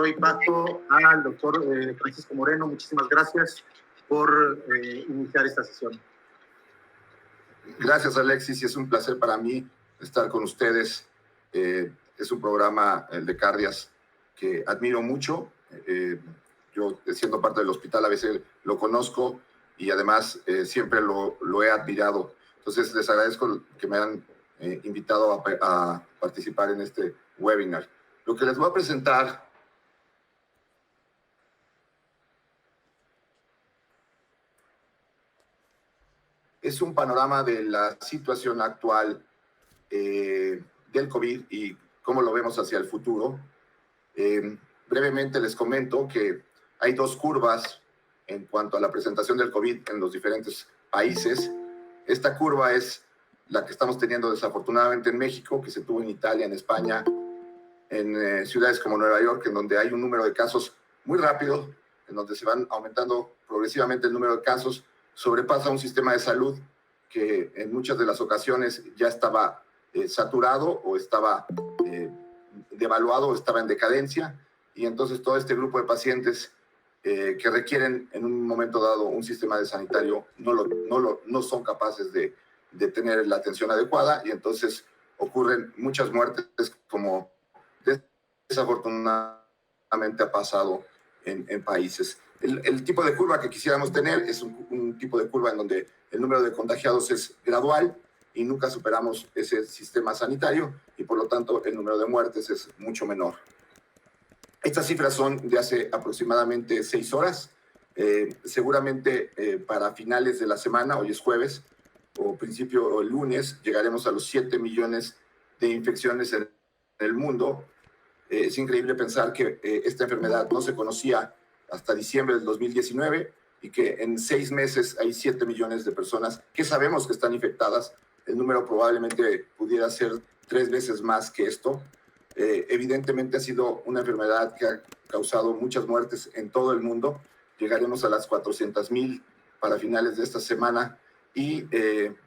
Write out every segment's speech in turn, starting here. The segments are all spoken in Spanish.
doy paso al doctor Francisco Moreno. Muchísimas gracias por iniciar esta sesión. Gracias, Alexis, y es un placer para mí estar con ustedes. Es un programa, el de Cardias, que admiro mucho. Yo, siendo parte del hospital, a veces lo conozco y además siempre lo he admirado. Entonces, les agradezco que me hayan invitado a participar en este webinar. Lo que les voy a presentar es un panorama de la situación actual del COVID y cómo lo vemos hacia el futuro. Brevemente les comento que hay dos curvas en cuanto a la presentación del COVID en los diferentes países. Esta curva es la que estamos teniendo desafortunadamente en México, que se tuvo en Italia, en España, en ciudades como Nueva York, en donde hay un número de casos muy rápido, en donde se van aumentando progresivamente el número de casos, sobrepasa un sistema de salud que en muchas de las ocasiones ya estaba saturado o estaba devaluado o estaba en decadencia, y entonces todo este grupo de pacientes que requieren en un momento dado un sistema de sanitario no son capaces de tener la atención adecuada, y entonces ocurren muchas muertes, como desafortunadamente ha pasado en países. El tipo de curva que quisiéramos tener es un tipo de curva en donde el número de contagiados es gradual y nunca superamos ese sistema sanitario, y por lo tanto el número de muertes es mucho menor. Estas cifras son de hace aproximadamente 6 horas. Seguramente para finales de la semana, hoy es jueves, o el lunes, llegaremos a los 7 millones de infecciones en el mundo. Es increíble pensar que esta enfermedad no se conocía hasta diciembre del 2019 y que en 6 meses hay 7 millones de personas que sabemos que están infectadas. El número probablemente pudiera ser 3 veces más que esto. Evidentemente ha sido una enfermedad que ha causado muchas muertes en todo el mundo. Llegaremos a las 400,000 para finales de esta semana y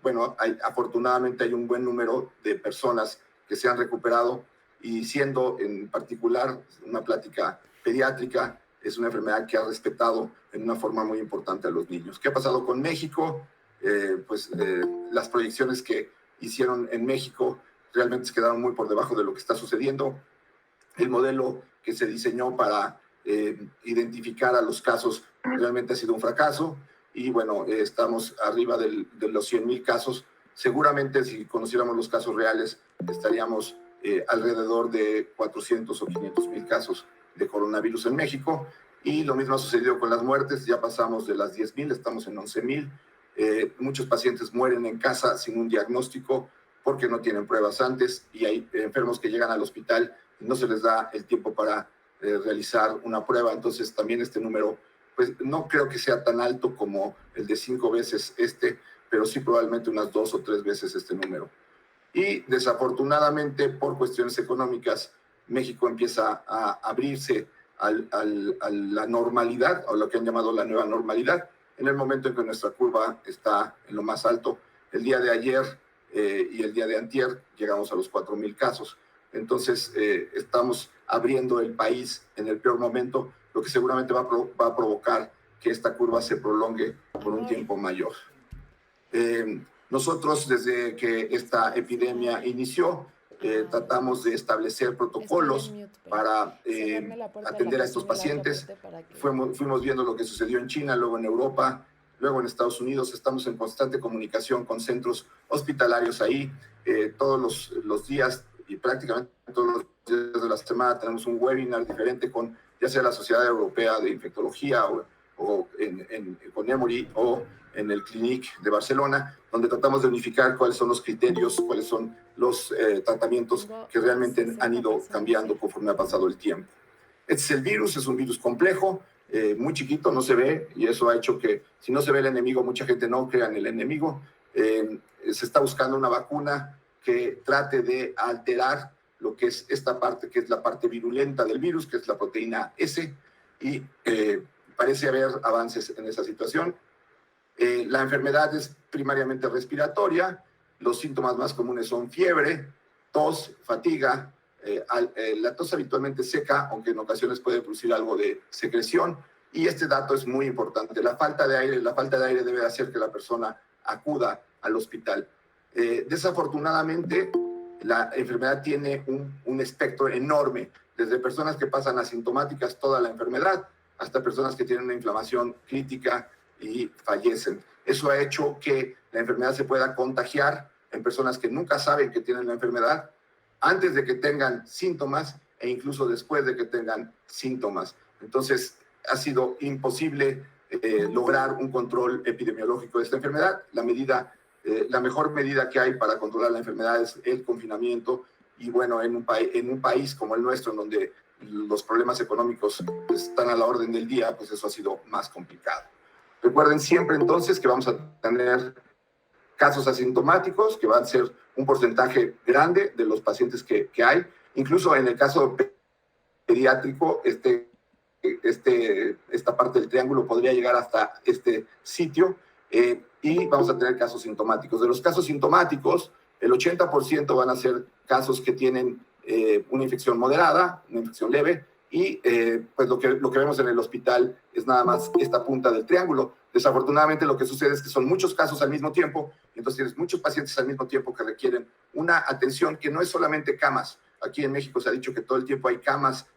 bueno, afortunadamente hay un buen número de personas que se han recuperado, y siendo en particular una plática pediátrica, es una enfermedad que ha respetado en una forma muy importante a los niños. ¿Qué ha pasado con México? Las proyecciones que hicieron en México realmente se quedaron muy por debajo de lo que está sucediendo. El modelo que se diseñó para identificar a los casos realmente ha sido un fracaso, y bueno, estamos arriba de los 100,000 casos. Seguramente si conociéramos los casos reales estaríamos alrededor de 400 o 500,000 casos de coronavirus en México, y lo mismo ha sucedido con las muertes. Ya pasamos de las 10,000, estamos en 11,000. Muchos pacientes mueren en casa sin un diagnóstico porque no tienen pruebas antes, y hay enfermos que llegan al hospital y no se les da el tiempo para realizar una prueba. Entonces también este número, pues no creo que sea tan alto como el de 5 veces pero sí probablemente unas 2 o 3 veces este número. Y desafortunadamente, por cuestiones económicas, México empieza a abrirse a la normalidad, o lo que han llamado la nueva normalidad, en el momento en que nuestra curva está en lo más alto. El día de ayer y el día de antier llegamos a los 4,000 casos. Entonces, estamos abriendo el país en el peor momento, lo que seguramente va a provocar que esta curva se prolongue por un tiempo mayor. Nosotros, desde que esta epidemia inició, tratamos de establecer protocolos para atender a estos pacientes. Fuimos viendo lo que sucedió en China, luego en Europa, luego en Estados Unidos. Estamos en constante comunicación con centros hospitalarios ahí. Todos los días y prácticamente todos los días de la semana tenemos un webinar diferente con ya sea la Sociedad Europea de Infectología o con Emory o en el Clinic de Barcelona, donde tratamos de unificar cuáles son los criterios, cuáles son los tratamientos que realmente han ido cambiando conforme ha pasado el tiempo. Este es el virus, es un virus complejo, muy chiquito, no se ve, y eso ha hecho que si no se ve el enemigo, mucha gente no crea en el enemigo. Se está buscando una vacuna que trate de alterar lo que es esta parte, que es la parte virulenta del virus, que es la proteína S, y parece haber avances en esa situación. La enfermedad es primariamente respiratoria. Los síntomas más comunes son fiebre, tos, fatiga, La tos habitualmente seca, aunque en ocasiones puede producir algo de secreción, y este dato es muy importante. La falta de aire debe hacer que la persona acuda al hospital. Desafortunadamente, la enfermedad tiene un espectro enorme, desde personas que pasan asintomáticas toda la enfermedad hasta personas que tienen una inflamación crítica y fallecen. Eso ha hecho que la enfermedad se pueda contagiar en personas que nunca saben que tienen la enfermedad, antes de que tengan síntomas e incluso después de que tengan síntomas. Entonces, ha sido imposible lograr un control epidemiológico de esta enfermedad. La mejor medida que hay para controlar la enfermedad es el confinamiento, y bueno, en un país como el nuestro, en donde los problemas económicos están a la orden del día, pues eso ha sido más complicado. Recuerden siempre entonces que vamos a tener casos asintomáticos, que van a ser un porcentaje grande de los pacientes que hay. Incluso en el caso pediátrico, esta parte del triángulo podría llegar hasta este sitio, y vamos a tener casos sintomáticos. De los casos sintomáticos, el 80% van a ser casos que tienen una infección moderada, una infección leve, y pues lo que vemos en el hospital es nada más esta punta del triángulo. Desafortunadamente, lo que sucede es que son muchos casos al mismo tiempo, y entonces tienes muchos pacientes al mismo tiempo que requieren una atención que no es solamente camas. Aquí en México se ha dicho que todo el tiempo hay camas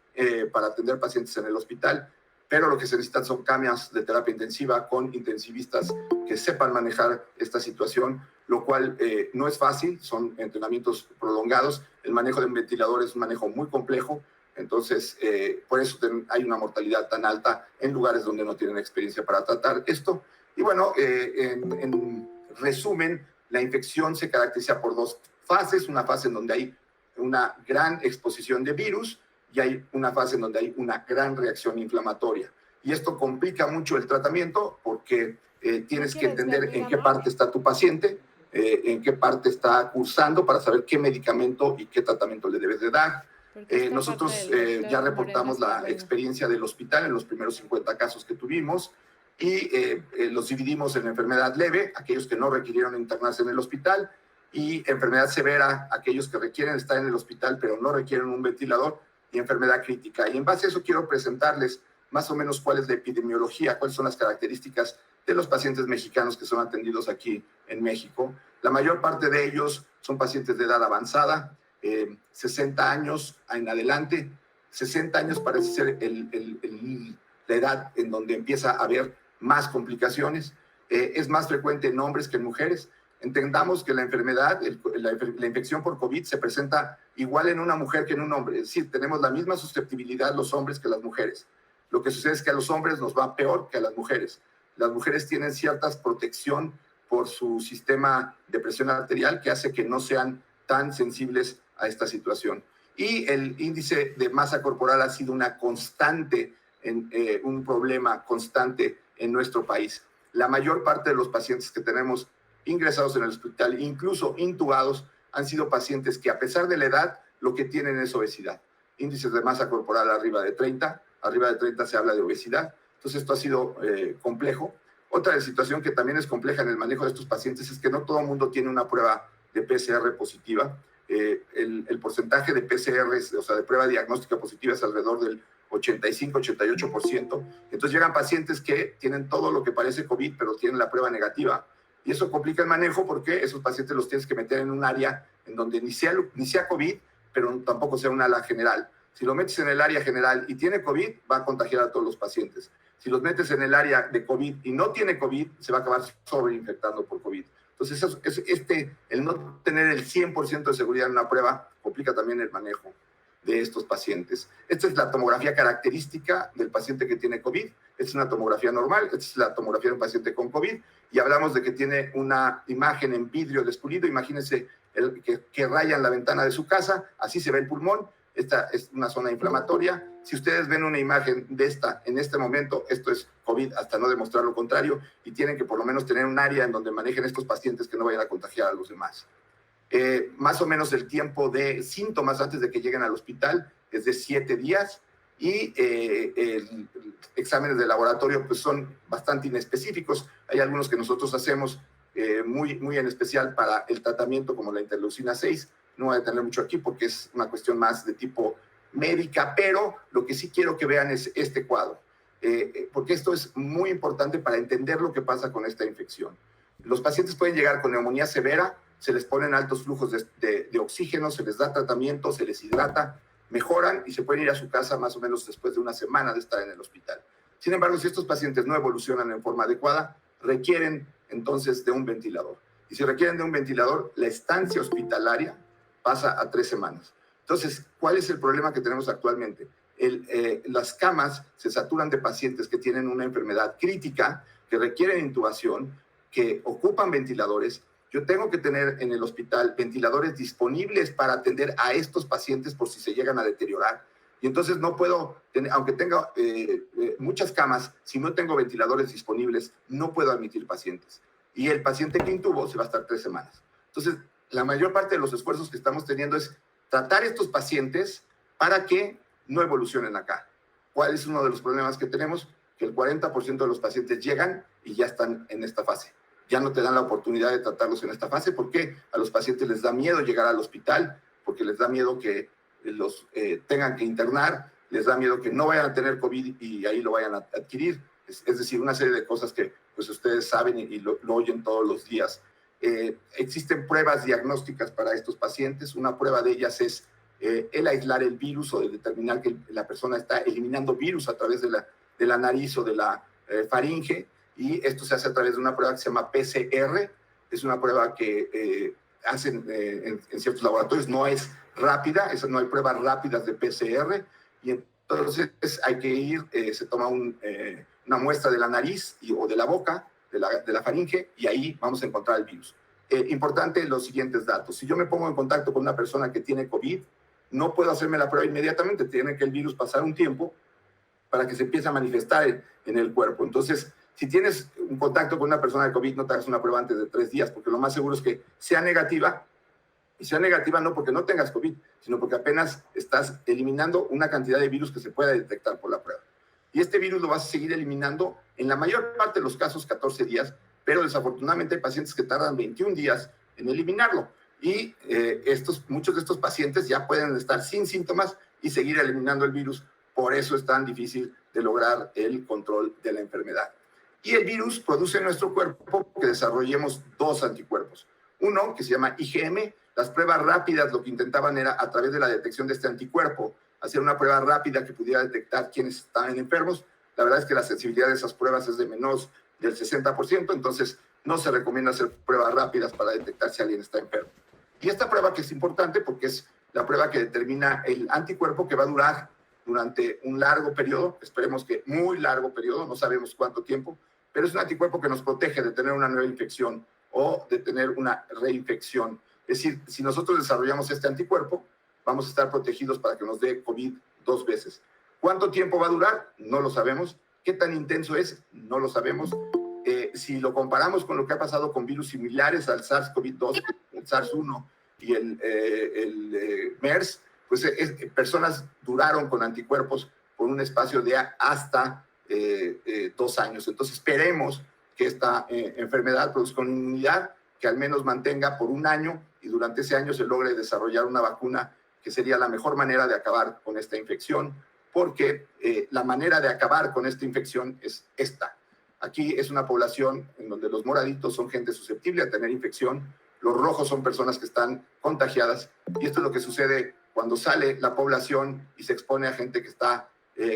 para atender pacientes en el hospital, pero lo que se necesitan son camas de terapia intensiva con intensivistas que sepan manejar esta situación, lo cual no es fácil, son entrenamientos prolongados. El manejo de un ventilador es un manejo muy complejo, entonces por eso hay una mortalidad tan alta en lugares donde no tienen experiencia para tratar esto. Y bueno, en resumen, la infección se caracteriza por dos fases: una fase en donde hay una gran exposición de virus, y hay una fase en donde hay una gran reacción inflamatoria. Y esto complica mucho el tratamiento, porque tienes que entender en qué parte está tu paciente, en qué parte está cursando, para saber qué medicamento y qué tratamiento le debes de dar. Nosotros ya reportamos la experiencia del hospital en los primeros 50 casos que tuvimos, y los dividimos en enfermedad leve, aquellos que no requirieron internarse en el hospital, y enfermedad severa, aquellos que requieren estar en el hospital pero no requieren un ventilador, y enfermedad crítica. Y en base a eso quiero presentarles más o menos cuál es la epidemiología, cuáles son las características de los pacientes mexicanos que son atendidos aquí en México. La mayor parte de ellos son pacientes de edad avanzada, 60 años en adelante. 60 años parece ser la edad en donde empieza a haber más complicaciones. Es más frecuente en hombres que en mujeres. Entendamos que la enfermedad, la infección por COVID se presenta igual en una mujer que en un hombre. Es decir, tenemos la misma susceptibilidad los hombres que las mujeres. Lo que sucede es que a los hombres nos va peor que a las mujeres. Las mujeres tienen cierta protección por su sistema de presión arterial que hace que no sean tan sensibles a esta situación. Y el índice de masa corporal ha sido una constante, un problema constante en nuestro país. La mayor parte de los pacientes que tenemos ingresados en el hospital, incluso intubados, han sido pacientes que, a pesar de la edad, lo que tienen es obesidad. Índices de masa corporal arriba de 30 se habla de obesidad. Entonces esto ha sido complejo. Otra situación que también es compleja en el manejo de estos pacientes es que no todo el mundo tiene una prueba de PCR positiva. El porcentaje de PCR, o sea, de prueba diagnóstica positiva, es alrededor del 85-88%. Entonces llegan pacientes que tienen todo lo que parece COVID, pero tienen la prueba negativa. Y eso complica el manejo, porque esos pacientes los tienes que meter en un área en donde ni sea COVID, pero tampoco sea un ala general. Si lo metes en el área general y tiene COVID, va a contagiar a todos los pacientes. Si los metes en el área de COVID y no tiene COVID, se va a acabar sobreinfectando por COVID. Entonces, el no tener el 100% de seguridad en una prueba complica también el manejo de estos pacientes. Esta es la tomografía característica del paciente que tiene COVID. Esta es una tomografía normal. Esta es la tomografía de un paciente con COVID. Y hablamos de que tiene una imagen en vidrio despulido. Imagínense que rayan la ventana de su casa. Así se ve el pulmón. Esta es una zona inflamatoria. Si ustedes ven una imagen de esta en este momento, esto es COVID hasta no demostrar lo contrario, y tienen que por lo menos tener un área en donde manejen estos pacientes que no vayan a contagiar a los demás. Más o menos el tiempo de síntomas antes de que lleguen al hospital es de 7 días, y exámenes de laboratorio pues son bastante inespecíficos. Hay algunos que nosotros hacemos muy en especial para el tratamiento, como la interleucina 6, no voy a detener mucho aquí porque es una cuestión más de tipo médica, pero lo que sí quiero que vean es este cuadro, porque esto es muy importante para entender lo que pasa con esta infección. Los pacientes pueden llegar con neumonía severa, se les ponen altos flujos de oxígeno, se les da tratamiento, se les hidrata, mejoran y se pueden ir a su casa más o menos después de una semana de estar en el hospital. Sin embargo, si estos pacientes no evolucionan en forma adecuada, requieren entonces de un ventilador. Y si requieren de un ventilador, la estancia hospitalaria pasa a 3 semanas. Entonces, ¿cuál es el problema que tenemos actualmente? Las camas se saturan de pacientes que tienen una enfermedad crítica, que requieren intubación, que ocupan ventiladores. Yo tengo que tener en el hospital ventiladores disponibles para atender a estos pacientes por si se llegan a deteriorar. Y entonces no puedo, aunque tenga muchas camas, si no tengo ventiladores disponibles, no puedo admitir pacientes. Y el paciente que intubo se va a estar 3 semanas. Entonces, la mayor parte de los esfuerzos que estamos teniendo es tratar estos pacientes para que no evolucionen acá. ¿Cuál es uno de los problemas que tenemos? Que el 40% de los pacientes llegan y ya están en esta fase. Ya no te dan la oportunidad de tratarlos en esta fase. ¿Por qué? A los pacientes les da miedo llegar al hospital, porque les da miedo que los tengan que internar, les da miedo que no vayan a tener COVID y ahí lo vayan a adquirir. Es decir, una serie de cosas que pues ustedes saben y lo oyen todos los días. Existen pruebas diagnósticas para estos pacientes. Una prueba de ellas es el aislar el virus o de determinar que la persona está eliminando virus a través de la nariz o de la faringe, y esto se hace a través de una prueba que se llama PCR. Es una prueba que hacen en ciertos laboratorios, no es rápida, no hay pruebas rápidas de PCR, y entonces hay que ir, se toma una muestra de la nariz o de la boca, de la faringe, y ahí vamos a encontrar el virus. Importante los siguientes datos. Si yo me pongo en contacto con una persona que tiene COVID, no puedo hacerme la prueba inmediatamente, tiene que el virus pasar un tiempo para que se empiece a manifestar en el cuerpo. Entonces, si tienes un contacto con una persona de COVID, no te hagas una prueba antes de 3 días, porque lo más seguro es que sea negativa, y sea negativa no porque no tengas COVID, sino porque apenas estás eliminando una cantidad de virus que se pueda detectar por la prueba. Y este virus lo vas a seguir eliminando en la mayor parte de los casos 14 días, pero desafortunadamente hay pacientes que tardan 21 días en eliminarlo. Y muchos de estos pacientes ya pueden estar sin síntomas y seguir eliminando el virus. Por eso es tan difícil de lograr el control de la enfermedad. Y el virus produce en nuestro cuerpo que desarrollemos 2 anticuerpos. Uno que se llama IgM. Las pruebas rápidas lo que intentaban era, a través de la detección de este anticuerpo, hacer una prueba rápida que pudiera detectar quiénes estaban enfermos. La verdad es que la sensibilidad de esas pruebas es de menos del 60%, entonces no se recomienda hacer pruebas rápidas para detectar si alguien está enfermo. Y esta prueba que es importante porque es la prueba que determina el anticuerpo que va a durar durante un largo periodo, esperemos que muy largo periodo, no sabemos cuánto tiempo, pero es un anticuerpo que nos protege de tener una nueva infección o de tener una reinfección. Es decir, si nosotros desarrollamos este anticuerpo, vamos a estar protegidos para que nos dé COVID 2 veces. ¿Cuánto tiempo va a durar? No lo sabemos. ¿Qué tan intenso es? No lo sabemos. Si lo comparamos con lo que ha pasado con virus similares al SARS-CoV-2, el SARS-1 y el MERS, pues personas duraron con anticuerpos por un espacio de hasta 2 años. Entonces esperemos que esta enfermedad produzca una inmunidad que al menos mantenga por 1 año y durante ese año se logre desarrollar una vacuna que sería la mejor manera de acabar con esta infección, porque la manera de acabar con esta infección es esta. Aquí es una población en donde los moraditos son gente susceptible a tener infección, los rojos son personas que están contagiadas, y esto es lo que sucede cuando sale la población y se expone a gente que está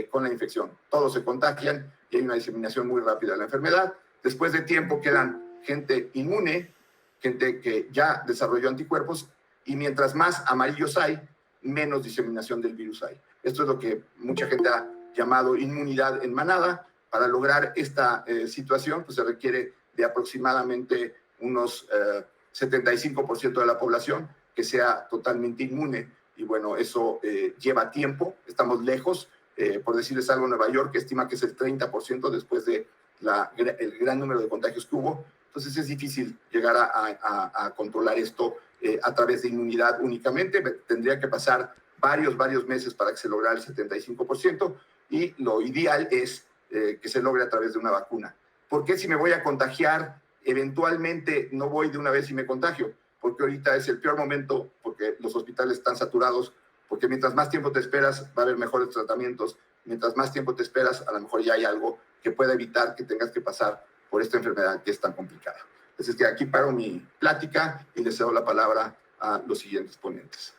con la infección. Todos se contagian y hay una diseminación muy rápida de la enfermedad. Después de tiempo quedan gente inmune, gente que ya desarrolló anticuerpos, y mientras más amarillos hay, menos diseminación del virus hay. Esto es lo que mucha gente ha llamado inmunidad en manada. Para lograr esta situación, pues se requiere de aproximadamente unos 75% de la población que sea totalmente inmune. Y bueno, eso lleva tiempo, estamos lejos. Por decirles algo, Nueva York estima que es el 30% después de el gran número de contagios que hubo. Entonces es difícil llegar a controlar esto a través de inmunidad únicamente. Tendría que pasar varios meses para que se lograra el 75%, y lo ideal es que se logre a través de una vacuna. ¿Por qué si me voy a contagiar, eventualmente no voy de una vez y me contagio? porque ahorita es el peor momento, porque los hospitales están saturados, porque mientras más tiempo te esperas, va a haber mejores tratamientos. Mientras más tiempo te esperas, a lo mejor ya hay algo que pueda evitar que tengas que pasar por esta enfermedad que es tan complicada. Entonces, que aquí paro mi plática y les cedo la palabra a los siguientes ponentes.